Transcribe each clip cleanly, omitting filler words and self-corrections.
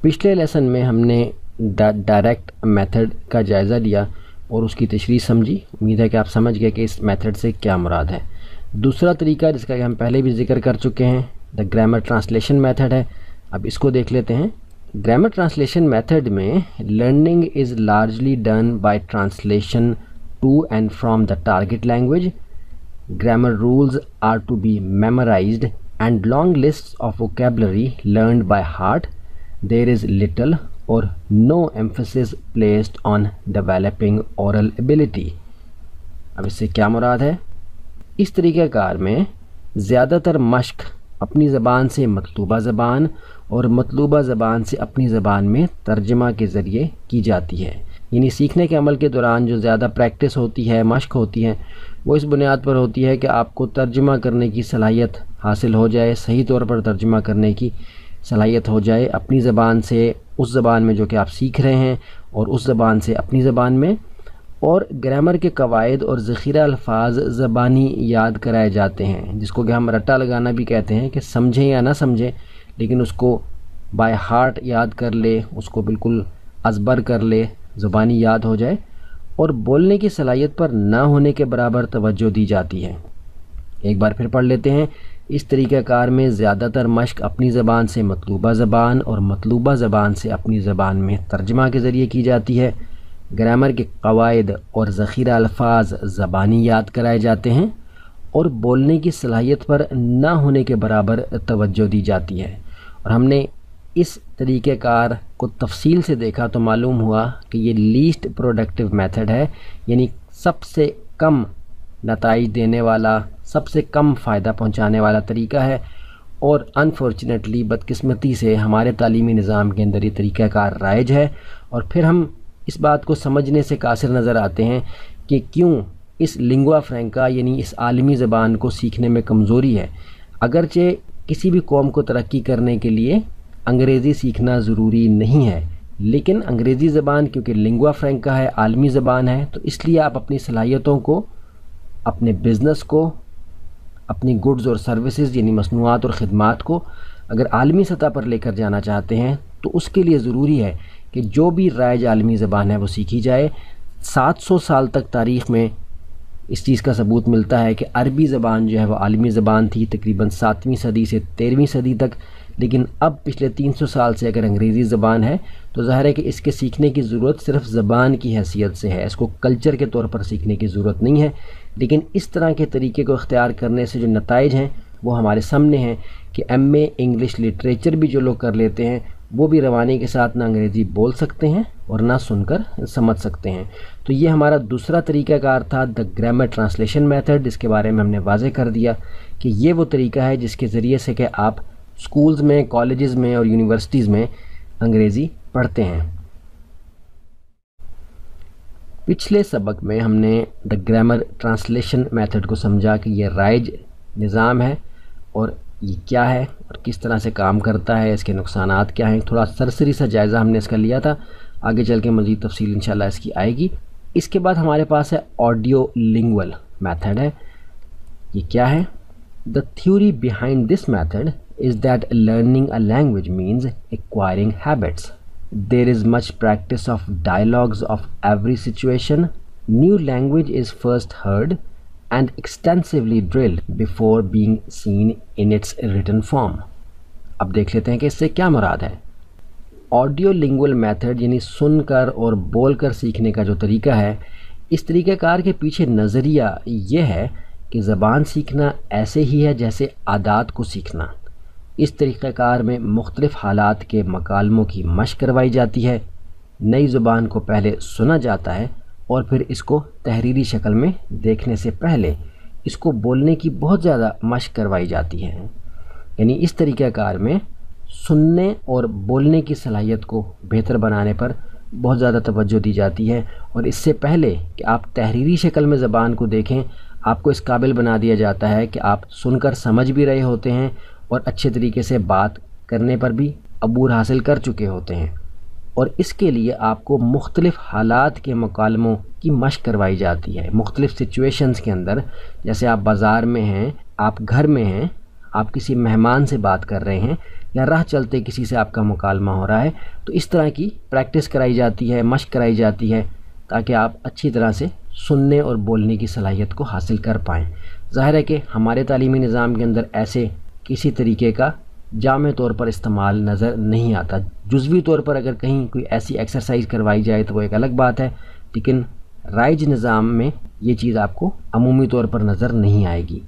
پچھلے لیسن میں ہم نے ڈائریکٹ میتھڈ کا جائزہ لیا اور اس کی تشریح سمجھی۔ امید ہے کہ آپ سمجھ گئے کہ اس میتھڈ سے کیا مراد ہے۔ دوسرا طریقہ جس کا کہ ہم پہلے بھی ذکر کر چکے ہیں دا گرامر ٹرانسلیشن میتھڈ ہے۔ اب اس کو دیکھ لیتے ہیں۔ گرامر ٹرانسلیشن میتھڈ میں learning is largely done by translation to and from the target language. Grammar rules are to be memorized and long lists of vocabulary learned by heart. There is little or no emphasis placed on developing oral ability. اب اس سے کیا مراد ہے؟ اس طریقہ کار میں زیادہ تر مشق اپنی زبان سے مطلوبہ زبان اور مطلوبہ زبان سے اپنی زبان میں ترجمہ کے ذریعے کی جاتی ہے۔ یعنی سیکھنے کے عمل کے دوران جو زیادہ پریکٹس ہوتی ہے، مشق ہوتی ہے، وہ اس بنیاد پر ہوتی ہے کہ آپ کو ترجمہ کرنے کی صلاحیت حاصل ہو جائے، صحیح طور پر ترجمہ کرنے کی صلاحیت ہو جائے اپنی زبان سے اس زبان میں جو کہ آپ سیکھ رہے ہیں، اور اس زبان سے اپنی زبان میں۔ اور گرامر کے قواعد اور ذخیرہ الفاظ زبانی یاد کرائے جاتے ہیں، جس کو کہ ہم رٹا لگانا بھی کہتے ہیں، کہ سمجھیں یا نہ سمجھیں لیکن اس کو بائی ہارٹ یاد کر لے، اس کو بالکل ازبر کر لے، زبانی یاد ہو جائے، اور بولنے کی صلاحیت پر نہ ہونے کے برابر توجہ دی جاتی ہے۔ ایک بار پھر پڑھ لیتے ہیں۔ اس طریقہ کار میں زیادہ تر مشق اپنی زبان سے مطلوبہ زبان اور مطلوبہ زبان سے اپنی زبان میں ترجمہ کے ذریعے کی جاتی ہے۔ گرامر کے قواعد اور ذخیرہ الفاظ زبانی یاد کرائے جاتے ہیں اور بولنے کی صلاحیت پر نہ ہونے کے برابر توجہ دی جاتی ہے۔ اور ہم نے اس طریقہ کار کو تفصیل سے دیکھا تو معلوم ہوا کہ یہ لیسٹ پروڈکٹیو میتھڈ ہے، یعنی سب سے کم نتائج دینے والا، سب سے کم فائدہ پہنچانے والا طریقہ ہے۔ اور انفارچونیٹلی، بدقسمتی سے ہمارے تعلیمی نظام کے اندر یہ طریقہ کار رائج ہے، اور پھر ہم اس بات کو سمجھنے سے قاصر نظر آتے ہیں کہ کیوں اس لنگوا فرینکا یعنی اس عالمی زبان کو سیکھنے میں کمزوری ہے۔ اگرچہ کسی بھی قوم کو ترقی کرنے کے لیے انگریزی سیکھنا ضروری نہیں ہے، لیکن انگریزی زبان کیونکہ لنگوا فرینکا ہے، عالمی زبان ہے، تو اس لیے آپ اپنی صلاحیتوں کو، اپنے بزنس کو، اپنی گڈز اور سروسز یعنی مصنوعات اور خدمات کو اگر عالمی سطح پر لے کر جانا چاہتے ہیں تو اس کے لیے ضروری ہے کہ جو بھی رائج عالمی زبان ہے وہ سیکھی جائے۔ 700 سال تک تاریخ میں اس چیز کا ثبوت ملتا ہے کہ عربی زبان جو ہے وہ عالمی زبان تھی تقریباً 7ویں صدی سے 13ویں صدی تک، لیکن اب پچھلے 300 سال سے اگر انگریزی زبان ہے تو ظاہر ہے کہ اس کے سیکھنے کی ضرورت صرف زبان کی حیثیت سے ہے، اس کو کلچر کے طور پر سیکھنے کی ضرورت نہیں ہے۔ لیکن اس طرح کے طریقے کو اختیار کرنے سے جو نتائج ہیں وہ ہمارے سامنے ہیں کہ ایم اے انگلش لٹریچر بھی جو لوگ کر لیتے ہیں وہ بھی روانی کے ساتھ نہ انگریزی بول سکتے ہیں اور نہ سن کر سمجھ سکتے ہیں۔ تو یہ ہمارا دوسرا طریقہ کار تھا دا گرامر ٹرانسلیشن میتھڈ، جس کے بارے میں ہم نے واضح کر دیا کہ یہ وہ طریقہ ہے جس کے ذریعے سے کہ آپ اسکولز میں، کالجز میں اور یونیورسٹیز میں انگریزی پڑھتے ہیں۔ پچھلے سبق میں ہم نے دا گرامر ٹرانسلیشن میتھڈ کو سمجھا کہ یہ رائج نظام ہے اور یہ کیا ہے اور کس طرح سے کام کرتا ہے، اس کے نقصانات کیا ہیں۔ تھوڑا سرسری سا جائزہ ہم نے اس کا لیا تھا، آگے چل کے مزید تفصیل انشاءاللہ اس کی آئے گی۔ اس کے بعد ہمارے پاس ہے آڈیو لنگول میتھڈ ہے۔ یہ کیا ہے؟ The theory behind this method is that learning a language means acquiring habits. There is much practice of dialogues of every situation. New language is first heard and extensively drilled before being seen in its written form. اب دیکھ لیتے ہیں کہ اس سے کیا مراد ہے۔ Audio lingual method یعنی سن کر اور بول کر سیکھنے کا جو طریقہ ہے، اس طریقہ کار کے پیچھے نظریہ یہ ہے کہ زبان سیکھنا ایسے ہی ہے جیسے عادات کو سیکھنا۔ اس طریقہ کار میں مختلف حالات کے مکالموں کی مشق کروائی جاتی ہے۔ نئی زبان کو پہلے سنا جاتا ہے اور پھر اس کو تحریری شکل میں دیکھنے سے پہلے اس کو بولنے کی بہت زیادہ مشق کروائی جاتی ہے۔ یعنی اس طریقہ کار میں سننے اور بولنے کی صلاحیت کو بہتر بنانے پر بہت زیادہ توجہ دی جاتی ہے، اور اس سے پہلے کہ آپ تحریری شکل میں زبان کو دیکھیں آپ کو اس قابل بنا دیا جاتا ہے کہ آپ سن کر سمجھ بھی رہے ہوتے ہیں اور اچھے طریقے سے بات کرنے پر بھی عبور حاصل کر چکے ہوتے ہیں، اور اس کے لیے آپ کو مختلف حالات کے مکالموں کی مشق کروائی جاتی ہے۔ مختلف سچویشنز کے اندر، جیسے آپ بازار میں ہیں، آپ گھر میں ہیں، آپ کسی مہمان سے بات کر رہے ہیں یا راہ چلتے کسی سے آپ کا مکالمہ ہو رہا ہے تو اس طرح کی پریکٹس کرائی جاتی ہے، مشق کرائی جاتی ہے تاکہ آپ اچھی طرح سے سننے اور بولنے کی صلاحیت کو حاصل کر پائیں۔ ظاہر ہے کہ ہمارے تعلیمی نظام کے اندر ایسے کسی طریقے کا جامع طور پر استعمال نظر نہیں آتا۔ جزوی طور پر اگر کہیں کوئی ایسی ایکسرسائز کروائی جائے تو وہ ایک الگ بات ہے، لیکن رائج نظام میں یہ چیز آپ کو عمومی طور پر نظر نہیں آئے گی۔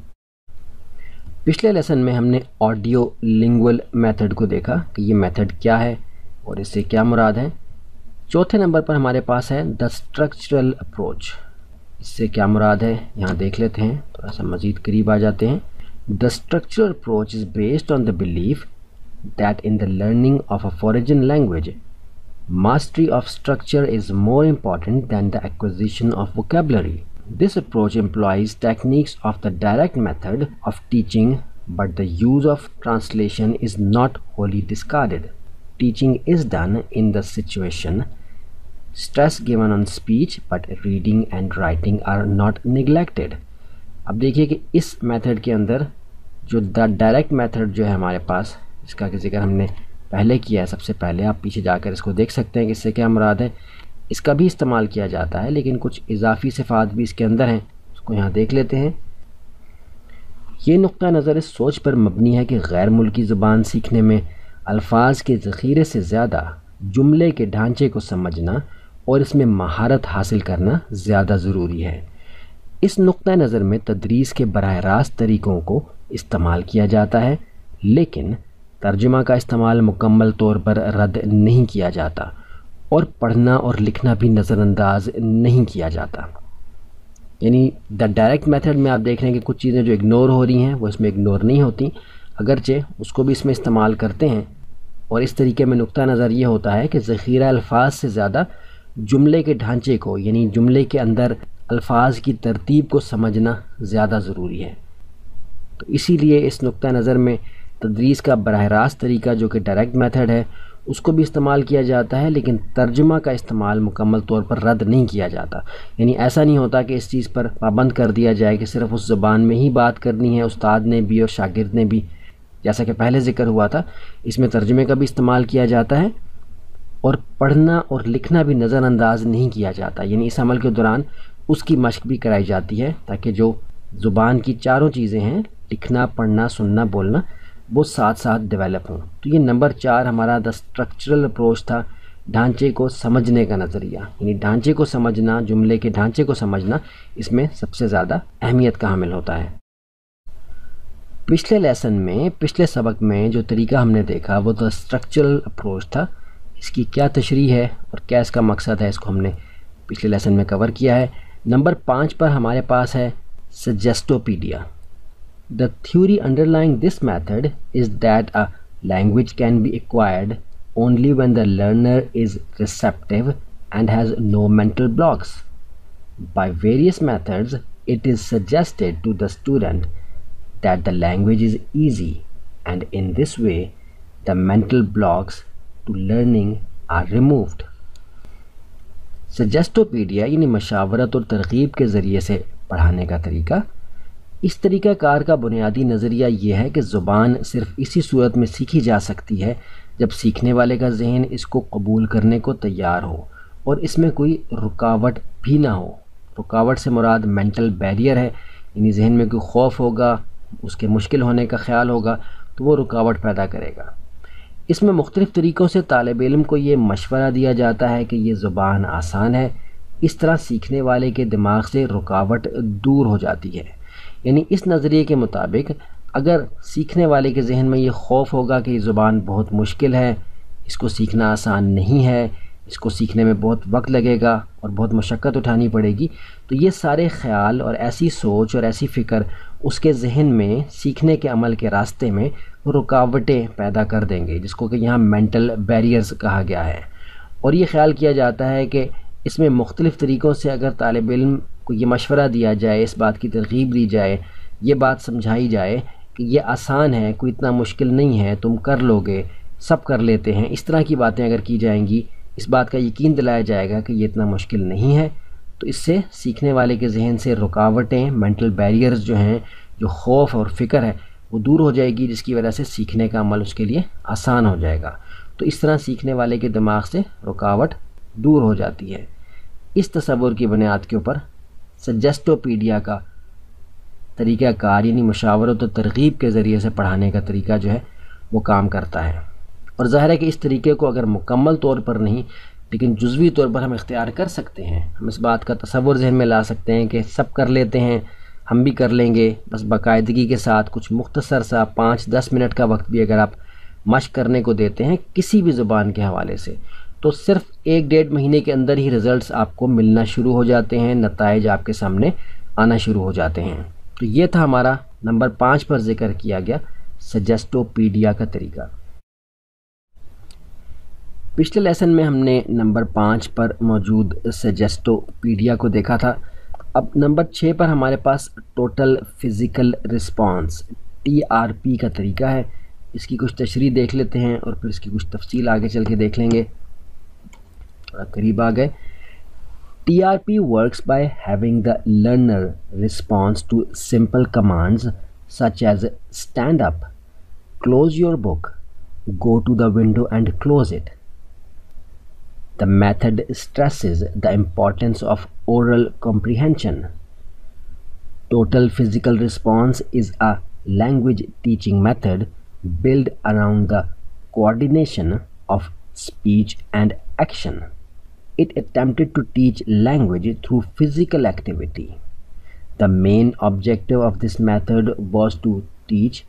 پچھلے لیسن میں ہم نے آڈیو لنگول میتھڈ کو دیکھا کہ یہ میتھڈ کیا ہے اور اس سے کیا مراد ہے۔ چوتھے نمبر پر ہمارے پاس ہے دا اسٹرکچرل اپروچ، اس سے کیا مراد ہے یہاں دیکھ لیتے ہیں، تھوڑا سا مزید قریب آ جاتے ہیں۔ The structural approach is based on the belief that in the learning of a foreign language, mastery of structure is more important than the acquisition of vocabulary. This approach employs techniques of the direct method of teaching, but the use of translation is not wholly discarded. Teaching is done in the situation. Stress given on speech, but reading and writing are not neglected. اب دیکھیے کہ اس method کے اندر جو the direct method جو ہے ہمارے پاس، اس کا ذکر ہم نے پہلے کیا ہے، سب سے پہلے آپ پیچھے جا کر اس کو دیکھ سکتے ہیں کہ اس سے کیا مراد ہے۔ اس کا بھی استعمال کیا جاتا ہے لیکن کچھ اضافی صفات بھی اس کے اندر ہیں، اس کو یہاں دیکھ لیتے ہیں۔ یہ نقطہ نظر اس سوچ پر مبنی ہے کہ غیر ملکی زبان سیکھنے میں الفاظ کے ذخیرے سے زیادہ جملے کے ڈھانچے کو سمجھنا اور اس میں مہارت حاصل کرنا زیادہ ضروری ہے۔ اس نقطہ نظر میں تدریس کے براہ راست طریقوں کو استعمال کیا جاتا ہے، لیکن ترجمہ کا استعمال مکمل طور پر رد نہیں کیا جاتا اور پڑھنا اور لکھنا بھی نظر انداز نہیں کیا جاتا۔ یعنی دا ڈائریکٹ میتھڈ میں آپ دیکھ رہے ہیں کہ کچھ چیزیں جو اگنور ہو رہی ہیں وہ اس میں اگنور نہیں ہوتی، اگرچہ اس کو بھی اس میں استعمال کرتے ہیں، اور اس طریقے میں نقطہ نظر یہ ہوتا ہے کہ ذخیرہ الفاظ سے زیادہ جملے کے ڈھانچے کو، یعنی جملے کے اندر الفاظ کی ترتیب کو سمجھنا زیادہ ضروری ہے۔ تو اسی لیے اس نقطہ نظر میں تدریس کا براہ راست طریقہ جو کہ ڈائریکٹ میتھڈ ہے اس کو بھی استعمال کیا جاتا ہے، لیکن ترجمہ کا استعمال مکمل طور پر رد نہیں کیا جاتا۔ یعنی ایسا نہیں ہوتا کہ اس چیز پر پابند کر دیا جائے کہ صرف اس زبان میں ہی بات کرنی ہے، استاد نے بھی اور شاگرد نے بھی، جیسا کہ پہلے ذکر ہوا تھا اس میں ترجمے کا بھی استعمال کیا جاتا ہے اور پڑھنا اور لکھنا بھی نظر انداز نہیں کیا جاتا۔ یعنی اس عمل کے دوران اس کی مشق بھی کرائی جاتی ہے تاکہ جو زبان کی چاروں چیزیں ہیں، لکھنا، پڑھنا، سننا، بولنا، وہ ساتھ ساتھ ڈیولپ ہوں۔ تو یہ نمبر 4 ہمارا دا اسٹرکچرل اپروچ تھا، ڈھانچے کو سمجھنے کا نظریہ، یعنی ڈھانچے کو سمجھنا، جملے کے ڈھانچے کو سمجھنا اس میں سب سے زیادہ اہمیت کا حامل ہوتا ہے۔ پچھلے لیسن میں، پچھلے سبق میں جو طریقہ ہم نے دیکھا وہ دا اسٹرکچرل اپروچ تھا، اس کی کیا تشریح ہے اور کیا اس کا مقصد ہے، اس کو ہم نے پچھلے لیسن میں کور کیا ہے۔ نمبر 5 پر ہمارے پاس ہے سجیسٹوپیڈیا۔ The theory underlying this method is that a language can be acquired only when the learner is receptive and has no mental blocks. By various methods, it is suggested to the student that the language is easy, and in this way, the mental blocks to learning are removed. سجیسٹوپیڈیا یعنی مشاورت اور ترغیب کے ذریعے سے پڑھانے کا طریقہ۔ اس طریقہ کار کا بنیادی نظریہ یہ ہے کہ زبان صرف اسی صورت میں سیکھی جا سکتی ہے جب سیکھنے والے کا ذہن اس کو قبول کرنے کو تیار ہو اور اس میں کوئی رکاوٹ بھی نہ ہو۔ رکاوٹ سے مراد مینٹل بیریئر ہے، یعنی ذہن میں کوئی خوف ہوگا، اس کے مشکل ہونے کا خیال ہوگا تو وہ رکاوٹ پیدا کرے گا۔ اس میں مختلف طریقوں سے طالب علم کو یہ مشورہ دیا جاتا ہے کہ یہ زبان آسان ہے، اس طرح سیکھنے والے کے دماغ سے رکاوٹ دور ہو جاتی ہے۔ یعنی اس نظریے کے مطابق اگر سیکھنے والے کے ذہن میں یہ خوف ہوگا کہ یہ زبان بہت مشکل ہے، اس کو سیکھنا آسان نہیں ہے، اس کو سیکھنے میں بہت وقت لگے گا اور بہت مشقت اٹھانی پڑے گی، تو یہ سارے خیال اور ایسی سوچ اور ایسی فکر اس کے ذہن میں سیکھنے کے عمل کے راستے میں رکاوٹیں پیدا کر دیں گے، جس کو کہ یہاں مینٹل بیریئرز کہا گیا ہے۔ اور یہ خیال کیا جاتا ہے کہ اس میں مختلف طریقوں سے اگر طالب علم کو یہ مشورہ دیا جائے، اس بات کی ترغیب دی جائے، یہ بات سمجھائی جائے کہ یہ آسان ہے، کوئی اتنا مشکل نہیں ہے، تم کر لو گے، سب کر لیتے ہیں، اس طرح کی باتیں اگر کی جائیں گی، اس بات کا یقین دلایا جائے گا کہ یہ اتنا مشکل نہیں ہے، تو اس سے سیکھنے والے کے ذہن سے رکاوٹیں، مینٹل بیریئرز جو ہیں، جو خوف اور فکر ہے، وہ دور ہو جائے گی، جس کی وجہ سے سیکھنے کا عمل اس کے لیے آسان ہو جائے گا۔ تو اس طرح سیکھنے والے کے دماغ سے رکاوٹ دور ہو جاتی ہے۔ اس تصور کی بنیاد کے اوپر سجیسٹوپیڈیا کا طریقہ کار یعنی مشاورت و ترغیب کے ذریعے سے پڑھانے کا طریقہ جو ہے وہ کام کرتا ہے۔ اور ظاہر ہے کہ اس طریقے کو اگر مکمل طور پر نہیں لیکن جزوی طور پر ہم اختیار کر سکتے ہیں، ہم اس بات کا تصور ذہن میں لا سکتے ہیں کہ سب کر لیتے ہیں، ہم بھی کر لیں گے، بس باقاعدگی کے ساتھ کچھ مختصر سا 5-10 منٹ کا وقت بھی اگر آپ مشق کرنے کو دیتے ہیں کسی بھی زبان کے حوالے سے، تو صرف 1-1.5 مہینے کے اندر ہی رزلٹس آپ کو ملنا شروع ہو جاتے ہیں، نتائج آپ کے سامنے آنا شروع ہو جاتے ہیں۔ تو یہ تھا ہمارا نمبر 5 پر ذکر کیا گیا سجیسٹوپیڈیا کا طریقہ۔ پچھلے لیسن میں ہم نے نمبر 5 پر موجود سجیسٹوپیڈیا کو دیکھا تھا۔ اب نمبر 6 پر ہمارے پاس ٹوٹل فزیکل رسپانس TRP کا طریقہ ہے۔ اس کی کچھ تشریح دیکھ لیتے ہیں اور پھر اس کی کچھ تفصیل آگے چل کے دیکھ لیں گے۔ تھوڑا قریب آ گئے۔ TRP works by having the learner response to simple commands such as stand up, close your book, go to the window and close it. The method stresses the importance of oral comprehension. Total physical response is a language teaching method built around the coordination of speech and action. It attempted to teach language through physical activity. The main objective of this method was to teach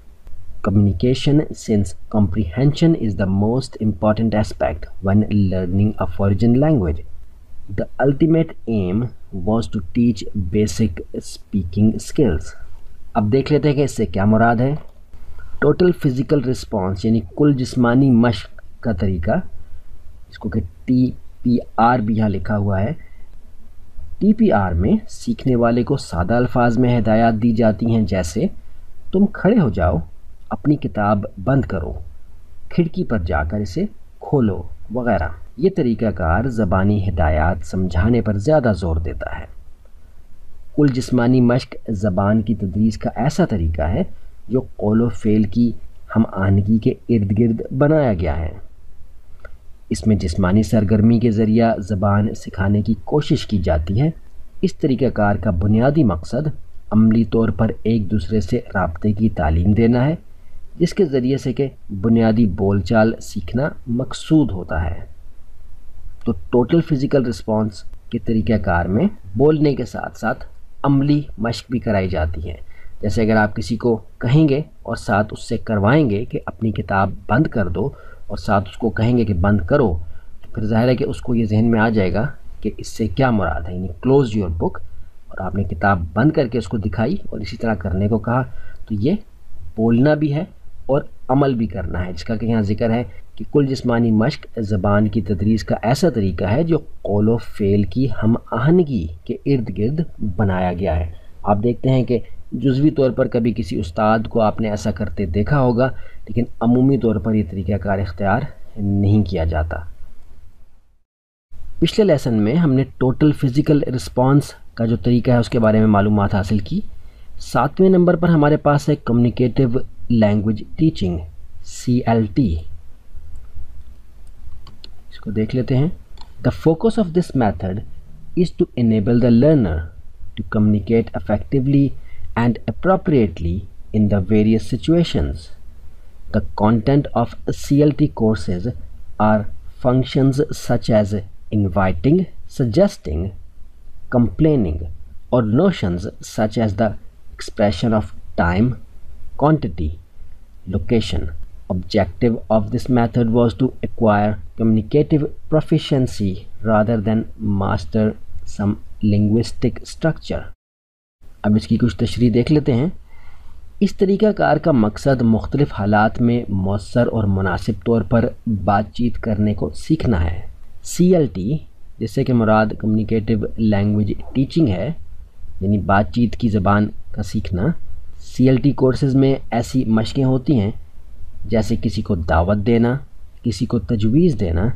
communication, since comprehension is the most important aspect when learning a foreign language. The ultimate aim was to teach basic speaking skills. اب دیکھ لیتے ہیں کہ اس سے کیا مراد ہے۔ Total physical response یعنی کل جسمانی مشق کا طریقہ، اس کو کہ TPR بھی یہاں لکھا ہوا ہے۔ TPR میں سیکھنے والے کو سادہ الفاظ میں ہدایات دی جاتی ہیں، جیسے تم کھڑے ہو جاؤ، اپنی کتاب بند کرو، کھڑکی پر جا کر اسے کھولو وغیرہ۔ یہ طریقہ کار زبانی ہدایات سمجھانے پر زیادہ زور دیتا ہے۔ کل جسمانی مشق زبان کی تدریس کا ایسا طریقہ ہے جو قول و فعل کی ہم آہنگی کے ارد گرد بنایا گیا ہے۔ اس میں جسمانی سرگرمی کے ذریعہ زبان سکھانے کی کوشش کی جاتی ہے۔ اس طریقہ کار کا بنیادی مقصد عملی طور پر ایک دوسرے سے رابطے کی تعلیم دینا ہے، جس کے ذریعے سے کہ بنیادی بول چال سیکھنا مقصود ہوتا ہے۔ تو ٹوٹل فزیکل رسپانس کے طریقہ کار میں بولنے کے ساتھ ساتھ عملی مشق بھی کرائی جاتی ہے۔ جیسے اگر آپ کسی کو کہیں گے اور ساتھ اس سے کروائیں گے کہ اپنی کتاب بند کر دو اور ساتھ اس کو کہیں گے کہ بند کرو، تو پھر ظاہر ہے کہ اس کو یہ ذہن میں آ جائے گا کہ اس سے کیا مراد ہے، یعنی کلوز یور بک، اور آپ نے کتاب بند کر کے اس کو دکھائی اور اسی طرح کرنے کو کہا، تو یہ بولنا بھی ہے اور عمل بھی کرنا ہے، جس کا کہ یہاں ذکر ہے کہ کل جسمانی مشق زبان کی تدریس کا ایسا طریقہ ہے جو قول و فعل کی ہم آہنگی کے ارد گرد بنایا گیا ہے۔ آپ دیکھتے ہیں کہ جزوی طور پر کبھی کسی استاد کو آپ نے ایسا کرتے دیکھا ہوگا، لیکن عمومی طور پر یہ طریقہ کار اختیار نہیں کیا جاتا۔ پچھلے لیسن میں ہم نے ٹوٹل فزیکل رسپانس کا جو طریقہ ہے اس کے بارے میں معلومات حاصل کی۔ 7ویں نمبر پر ہمارے پاس ہے کمیونیکیٹو لینگویج ٹیچنگ CLT۔ اس کو دیکھ لیتے ہیں۔ The focus of this method is to enable the learner to communicate effectively and appropriately in the various situations. The content of CLT courses are functions such as inviting, suggesting, complaining, or notions such as the expression of time, quantity, location. Objective of this method was to acquire communicative proficiency rather than master some linguistic structure. اب اس کی کچھ تشریح دیکھ لیتے ہیں۔ اس طریقہ کار کا مقصد مختلف حالات میں مؤثر اور مناسب طور پر بات چیت کرنے کو سیکھنا ہے۔ CLT جس سے کہ مراد کمیونیکیٹو لینگویج ٹیچنگ ہے، یعنی بات چیت کی زبان کا سیکھنا۔ CLT کورسز میں ایسی مشقیں ہوتی ہیں جیسے کسی کو دعوت دینا، کسی کو تجویز دینا،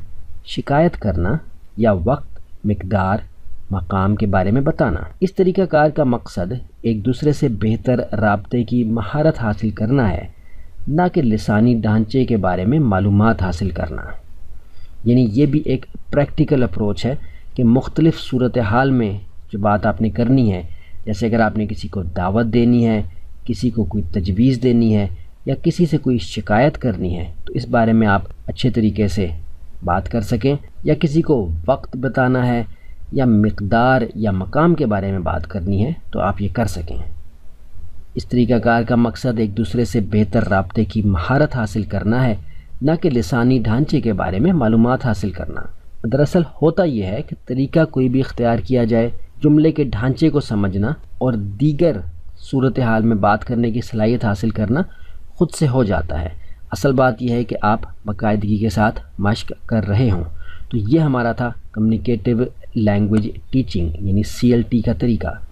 شکایت کرنا یا وقت، مقدار، مقام کے بارے میں بتانا۔ اس طریقہ کار کا مقصد ایک دوسرے سے بہتر رابطے کی مہارت حاصل کرنا ہے، نہ کہ لسانی ڈھانچے کے بارے میں معلومات حاصل کرنا۔ یعنی یہ بھی ایک پریکٹیکل اپروچ ہے کہ مختلف صورتحال میں جو بات آپ نے کرنی ہے، جیسے اگر آپ نے کسی کو دعوت دینی ہے، کسی کو کوئی تجویز دینی ہے یا کسی سے کوئی شکایت کرنی ہے، تو اس بارے میں آپ اچھے طریقے سے بات کر سکیں، یا کسی کو وقت بتانا ہے یا مقدار یا مقام کے بارے میں بات کرنی ہے تو آپ یہ کر سکیں۔ اس طریقہ کار کا مقصد ایک دوسرے سے بہتر رابطے کی مہارت حاصل کرنا ہے، نہ کہ لسانی ڈھانچے کے بارے میں معلومات حاصل کرنا۔ دراصل ہوتا یہ ہے کہ طریقہ کوئی بھی اختیار کیا جائے، جملے کے ڈھانچے کو سمجھنا اور دیگر صورتحال میں بات کرنے کی صلاحیت حاصل کرنا خود سے ہو جاتا ہے۔ اصل بات یہ ہے کہ آپ باقاعدگی کے ساتھ مشق کر رہے ہوں۔ تو یہ ہمارا تھا کمیونیکیٹیو لینگویج ٹیچنگ یعنی CLT کا طریقہ۔